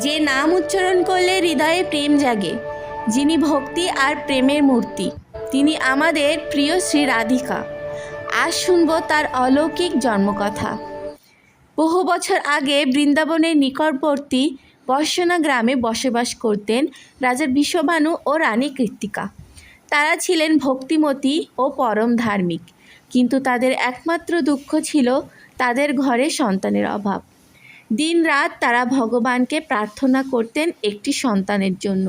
যে নাম উচ্চারণ করলে হৃদয়ে প্রেম জাগে, যিনি ভক্তি আর প্রেমের মূর্তি, তিনি আমাদের প্রিয় শ্রী রাধিকা। আজ শুনব তার অলৌকিক জন্মকথা। বহু বছর আগে বৃন্দাবনের নিকটবর্তী বর্ষণা গ্রামে বসবাস করতেন রাজা বিশ্বভানু ও রানী কৃত্তিকা। তারা ছিলেন ভক্তিমতী ও পরম ধার্মিক, কিন্তু তাদের একমাত্র দুঃখ ছিল তাদের ঘরে সন্তানের অভাব। দিনরাত তারা ভগবানকে প্রার্থনা করতেন একটি সন্তানের জন্য।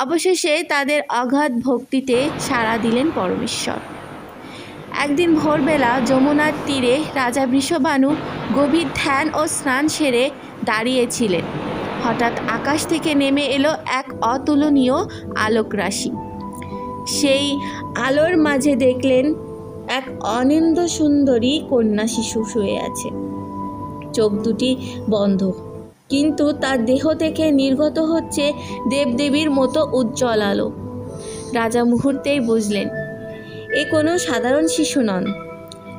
অবশেষে তাদের অগাধ ভক্তিতে সাড়া দিলেন পরমেশ্বর। একদিন ভোরবেলা যমুনার তীরে রাজা বৃষভানু গভীর ধ্যান ও স্নান সেরে দাঁড়িয়েছিলেন। হঠাৎ আকাশ থেকে নেমে এলো এক অতুলনীয় আলোক রাশি। সেই আলোর মাঝে দেখলেন এক অনিন্দ সুন্দরী কন্যা শিশু শুয়ে আছে। চোখ দুটি বন্ধ, কিন্তু তার দেহ থেকে নির্গত হচ্ছে দেবদেবীর মতো উজ্জ্বল আলো। রাজা মুহূর্তেই বুঝলেন এ কোনো সাধারণ শিশু নন।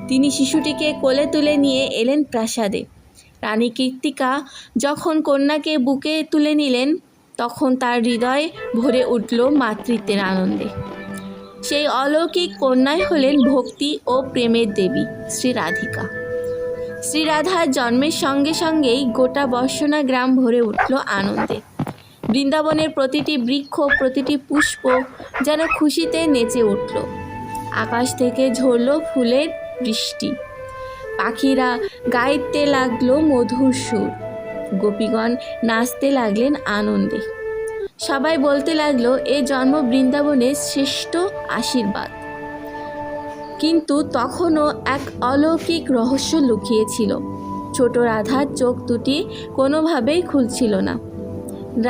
তিনি শিশুটিকে কোলে তুলে নিয়ে এলেন প্রাসাদে। রানী কৃত্তিকা যখন কন্যাকে বুকে তুলে নিলেন, তখন তার হৃদয় ভরে উঠল মাতৃত্বের আনন্দে। সেই অলৌকিক কন্যাই হলেন ভক্তি ও প্রেমের দেবী শ্রী রাধিকা। শ্রী রাধার জন্মের সঙ্গে সঙ্গেই গোটা বর্ষণা গ্রাম ভরে উঠল আনন্দে। বৃন্দাবনের প্রতিটি বৃক্ষ, প্রতিটি পুষ্প যেন খুশিতে নেচে উঠল। আকাশ থেকে ঝরল ফুলের বৃষ্টি, পাখিরা গাইতে লাগলো মধুর সুর, গোপীগণ নাচতে লাগলেন আনন্দে। সবাই বলতে লাগলো এ জন্ম বৃন্দাবনের শ্রেষ্ঠ আশীর্বাদ। কিন্তু তখনও এক অলৌকিক রহস্য লুকিয়েছিল। ছোট রাধার চোখ দুটি কোনোভাবেই খুলছিল না।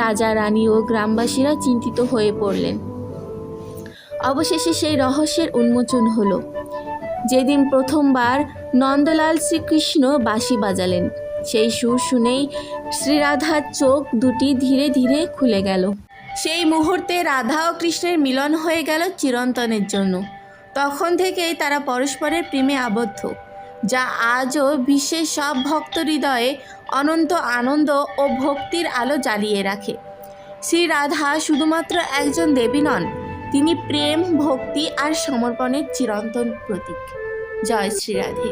রাজা, রানী ও গ্রামবাসীরা চিন্তিত হয়ে পড়লেন। অবশেষে সেই রহস্যের উন্মোচন হলো যেদিন প্রথমবার নন্দলাল শ্রীকৃষ্ণ বাঁশি বাজালেন। সেই সুর শুনেই শ্রীরাধার চোখ দুটি ধীরে ধীরে খুলে গেল। সেই মুহূর্তে রাধা ও কৃষ্ণের মিলন হয়ে গেল চিরন্তনের জন্য। তখন থেকেই তারা পরস্পরের প্রেমে আবদ্ধ, যা আজও বিশ্বের সব ভক্ত হৃদয়ে অনন্ত আনন্দ ও ভক্তির আলো জ্বালিয়ে রাখে। শ্রী রাধা শুধুমাত্র একজন দেবী নন, তিনি প্রেম, ভক্তি আর সমর্পণের চিরন্তন প্রতীক। জয় শ্রী রাধে।